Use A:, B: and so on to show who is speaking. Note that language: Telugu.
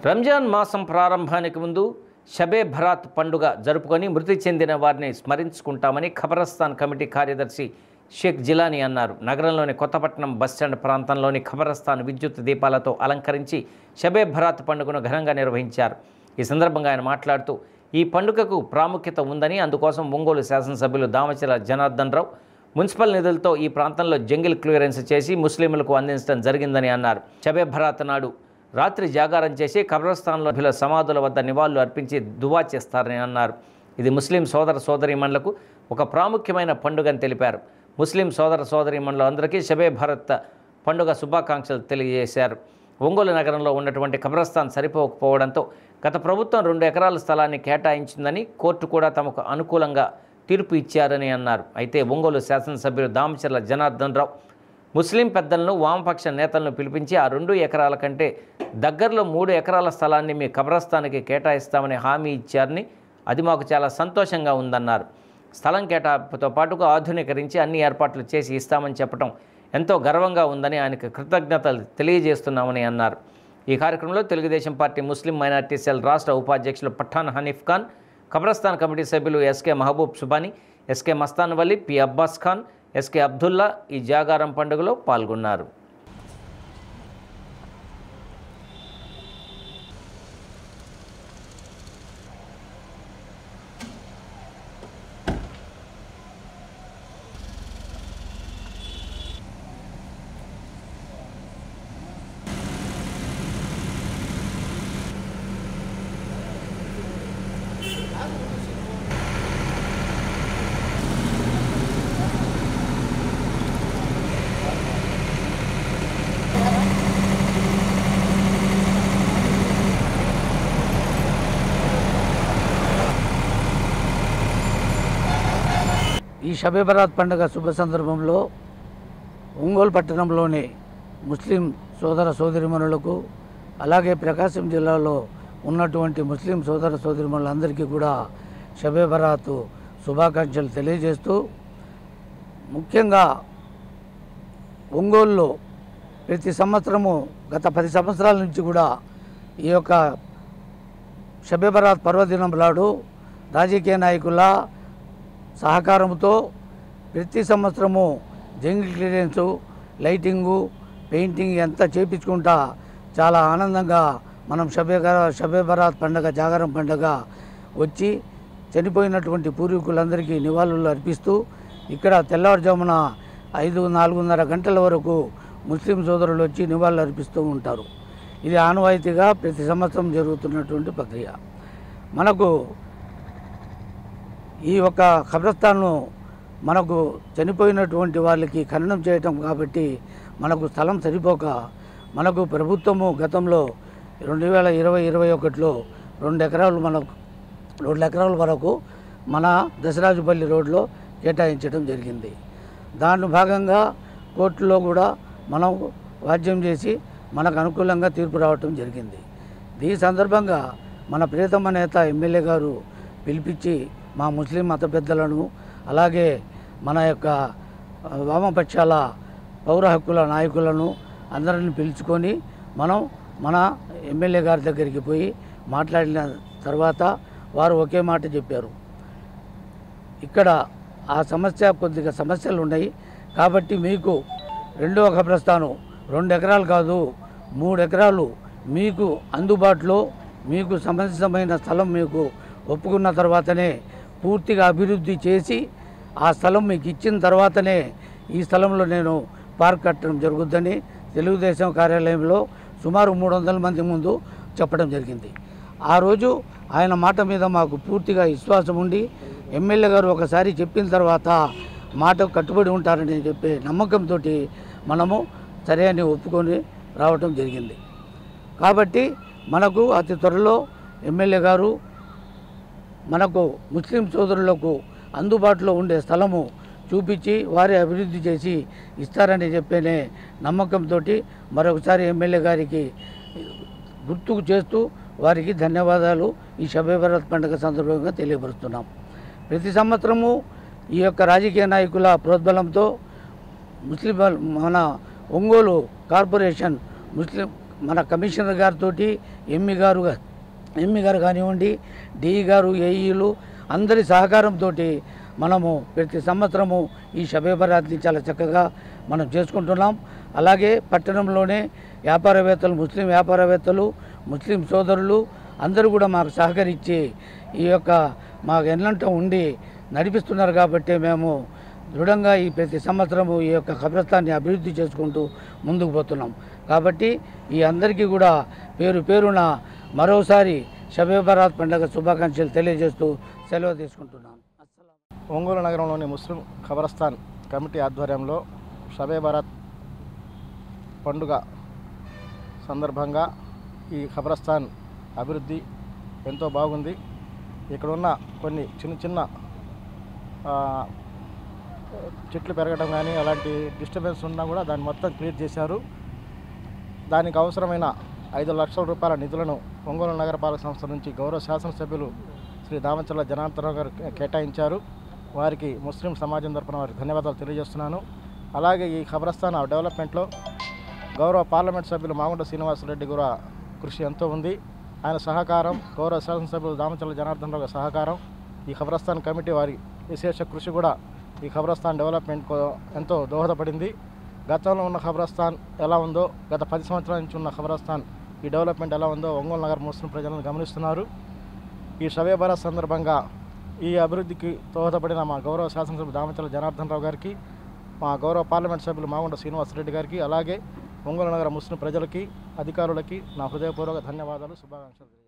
A: రంజాన్ మాసం ప్రారంభానికి ముందు షబే బరాత్ పండుగ జరుపుకొని మృతి చెందిన వారిని స్మరించుకుంటామని ఖబరస్థాన్ కమిటీ కార్యదర్శి షేక్ జిలానీ అన్నారు. నగరంలోని కొత్తపట్నం బస్టాండ్ ప్రాంతంలోని ఖబరస్థాన్ విద్యుత్ దీపాలతో అలంకరించి షబే బరాత్ పండుగను ఘనంగా నిర్వహించారు. ఈ సందర్భంగా ఆయన మాట్లాడుతూ ఈ పండుగకు ప్రాముఖ్యత ఉందని, అందుకోసం ఒంగోలు శాసనసభ్యులు దామచల జనార్దన్ రావు మున్సిపల్ నిధులతో ఈ ప్రాంతంలో జంగిల్ క్లియరెన్స్ చేసి ముస్లింలకు అందించడం జరిగిందని అన్నారు. షబే బరాత్ నాడు రాత్రి జాగారం చేసి ఖబరస్థాన్లో సమాధుల వద్ద నివాళులు అర్పించి దువా చేస్తారని అన్నారు. ఇది ముస్లిం సోదర సోదరీమణులకు ఒక ప్రాముఖ్యమైన పండుగని తెలిపారు. ముస్లిం సోదర సోదరీమణులు అందరికీ షబే బరాత్ పండుగ శుభాకాంక్షలు తెలియజేశారు. ఒంగోలు నగరంలో ఉన్నటువంటి ఖబరస్థాన్ సరిపోకపోవడంతో గత ప్రభుత్వం 2 ఎకరాల స్థలాన్ని కేటాయించిందని, కోర్టు కూడా తమకు అనుకూలంగా తీర్పు ఇచ్చారని అన్నారు. అయితే ఒంగోలు శాసనసభ్యులు దామచర్ల జనార్దన్ రావు ముస్లిం పెద్దలను, వామపక్ష నేతలను పిలిపించి ఆ 2 ఎకరాల కంటే దగ్గరలో 3 ఎకరాల స్థలాన్ని మీ ఖబరస్థాన్కి కేటాయిస్తామని హామీ ఇచ్చారని, అది మాకు చాలా సంతోషంగా ఉందన్నారు. స్థలం కేటాయింపుతో పాటుగా ఆధునీకరించి అన్ని ఏర్పాట్లు చేసి ఇస్తామని చెప్పడం ఎంతో గర్వంగా ఉందని, ఆయనకు కృతజ్ఞతలు తెలియజేస్తున్నామని అన్నారు. ఈ కార్యక్రమంలో Telugu Desam party Muslim minority cell రాష్ట్ర ఉపాధ్యక్షులు పఠాన్ హనీఫ్ ఖాన్, ఖబరస్థాన్ కమిటీ సభ్యులు SK Mahboob Subhani, SK Mastan Vali, P Abbas Khan, SK Abdullah ఈ జాగారం పండుగలో పాల్గొన్నారు.
B: ఈ షబే బరాత్ పండుగ శుభ సందర్భంలో ఒంగోలు పట్టణంలోని ముస్లిం సోదర సోదరిమణులకు, అలాగే ప్రకాశం జిల్లాలో ఉన్నటువంటి ముస్లిం సోదర సోదరిమణులందరికీ కూడా షబే బరాత్ శుభాకాంక్షలు తెలియజేస్తూ, ముఖ్యంగా ఒంగోలులో ప్రతి సంవత్సరము గత 10 సంవత్సరాల నుంచి కూడా ఈ యొక్క షబే బరాత్ పర్వదినం నాడు రాజకీయ నాయకుల సహకారంతో ప్రతి సంవత్సరము జంగిల్ క్లియరెన్సు, లైటింగు, పెయింటింగ్ అంతా చేయించుకుంటా చాలా ఆనందంగా మనం షబే బరాత్ పండుగ, జాగరం పండుగ వచ్చి చనిపోయినటువంటి పూర్వీకులందరికీ నివాళులు అర్పిస్తూ ఇక్కడ తెల్లవారుజామున 4:30 గంటల వరకు ముస్లిం సోదరులు వచ్చి నివాళులు అర్పిస్తూ ఉంటారు. ఇది ఆనవాయితీగా ప్రతి సంవత్సరం జరుగుతున్నటువంటి ప్రక్రియ. మనకు ఈ యొక్క ఖబరస్థాన్ను మనకు చనిపోయినటువంటి వాళ్ళకి ఖననం చేయటం కాబట్టి మనకు స్థలం సరిపోక మనకు ప్రభుత్వము గతంలో 2020-21లో 2 ఎకరాల వరకు మన దశరాజుపల్లి రోడ్లో కేటాయించడం జరిగింది. దాని భాగంగా కోర్టులో కూడా మనం వాద్యం చేసి మనకు అనుకూలంగా తీర్పు రావటం జరిగింది. ఈ సందర్భంగా మన ప్రియతమ నేత ఎమ్మెల్యే గారు పిలిపించి మా ముస్లిం మత పెద్దలను, అలాగే మన యొక్క వామపక్షాల పౌర హక్కుల నాయకులను అందరిని పిలుచుకొని మన ఎమ్మెల్యే గారి దగ్గరికి పోయి మాట్లాడిన తర్వాత వారు ఒకే మాట చెప్పారు. ఇక్కడ ఆ కొద్దిగా సమస్యలు ఉన్నాయి కాబట్టి మీకు 2వ ఖబరస్థాను 2 ఎకరాలు కాదు 3 ఎకరాలు మీకు అందుబాటులో, మీకు సమంజసమైన స్థలం మీకు ఒప్పుకున్న తర్వాతనే పూర్తిగా అభివృద్ధి చేసి ఆ స్థలం మీకు ఇచ్చిన తర్వాతనే ఈ స్థలంలో నేను పార్క్ కట్టడం జరుగుద్దని తెలుగుదేశం కార్యాలయంలో సుమారు 300 మంది ముందు చెప్పడం జరిగింది. ఆ రోజు ఆయన మాట మీద మాకు పూర్తిగా విశ్వాసం ఉండి ఎమ్మెల్యే గారు ఒకసారి చెప్పిన తర్వాత మాట కట్టుబడి ఉంటారని చెప్పే నమ్మకంతో మనము సరే అని ఒప్పుకొని రావటం జరిగింది. కాబట్టి మనకు అతి త్వరలో ఎమ్మెల్యే గారు మనకు ముస్లిం సోదరులకు అందుబాటులో ఉండే స్థలము చూపించి వారి అభివృద్ధి చేసి ఇస్తారని చెప్పేనే నమ్మకంతో మరొకసారి ఎమ్మెల్యే గారికి గుర్తుకు చేస్తూ వారికి ధన్యవాదాలు ఈ షబే బరాత్ పండుగ సందర్భంగా తెలియపరుస్తున్నాం. ప్రతి సంవత్సరము ఈ యొక్క రాజకీయ నాయకుల ప్రోద్బలంతో మన ఒంగోలు కార్పొరేషన్ ముస్లిం మన కమిషనర్ గారితో ఎంఈ గారు కానివ్వండి, డిఈ గారు, ఏఈలు అందరి సహకారంతో మనము ప్రతి సంవత్సరము ఈ షబే బరాత్ని చాలా చక్కగా మనం చేసుకుంటున్నాం. అలాగే పట్టణంలోనే వ్యాపారవేత్తలు, ముస్లిం వ్యాపారవేత్తలు, ముస్లిం సోదరులు అందరూ కూడా మాకు సహకరించి ఈ యొక్క మాకు ఎన్నంట ఉండి నడిపిస్తున్నారు. కాబట్టి మేము దృఢంగా ఈ ప్రతి సంవత్సరము ఈ యొక్క ఖబరస్థాన్ని అభివృద్ధి చేసుకుంటూ ముందుకు పోతున్నాం. కాబట్టి ఈ అందరికీ కూడా పేరు పేరున మరోసారి షబే బరాత్ పండుగ శుభాకాంక్షలు తెలియజేస్తూ సెలవు తీసుకుంటున్నాను.
C: ఒంగోలు నగరంలోని ముస్లిం ఖబరస్థాన్ కమిటీ ఆధ్వర్యంలో షబే బరాత్ పండుగ సందర్భంగా ఈ ఖబరస్థాన్ అభివృద్ధి ఎంతో బాగుంది. ఇక్కడ ఉన్న కొన్ని చిన్న చెట్లు పెరగడం కానీ అలాంటి డిస్టర్బెన్స్ ఉన్నా కూడా దాన్ని మొత్తం క్లియర్ చేశారు. దానికి అవసరమైన 5 లక్షల రూపాయల నిధులను ఒంగోలు నగరపాలక సంస్థ నుంచి గౌరవ శాసనసభ్యులు శ్రీ దామచర్ల జనార్దనరావు గారు కేటాయించారు. వారికి ముస్లిం సమాజం తరపున వారికి ధన్యవాదాలు తెలియజేస్తున్నాను. అలాగే ఈ ఖబరస్థాన్ డెవలప్మెంట్లో గౌరవ పార్లమెంట్ సభ్యులు మాగుంట శ్రీనివాసరెడ్డి కూడా కృషి ఎంతో ఉంది. ఆయన సహకారం, గౌరవ శాసనసభ్యులు దామచర్ల జనార్దనరావు గారి సహకారం, ఈ ఖబరస్థాన్ కమిటీ వారి విశేష కృషి కూడా ఈ ఖబరస్థాన్ డెవలప్మెంట్కు ఎంతో దోహదపడింది. గతంలో ఉన్న ఖబరస్థాన్ ఎలా ఉందో, గత 10 సంవత్సరాల నుంచి ఉన్న ఖబరస్థాన్ ఈ డెవలప్మెంట్ ఎలా ఉందో ఒంగోలు నగర ముస్లిం ప్రజలను గమనిస్తున్నారు. ఈ షబే బరాత్ సందర్భంగా ఈ అభివృద్ధికి దోహదపడిన మా గౌరవ శాసనసభ్యులు దామచర్ల జనార్దనరావు గారికి, మా గౌరవ పార్లమెంట్ సభ్యులు మాగుంట శ్రీనివాసరెడ్డి గారికి, అలాగే ఒంగోలు నగర ముస్లిం ప్రజలకి, అధికారులకి నా హృదయపూర్వక ధన్యవాదాలు, శుభాకాంక్షలు.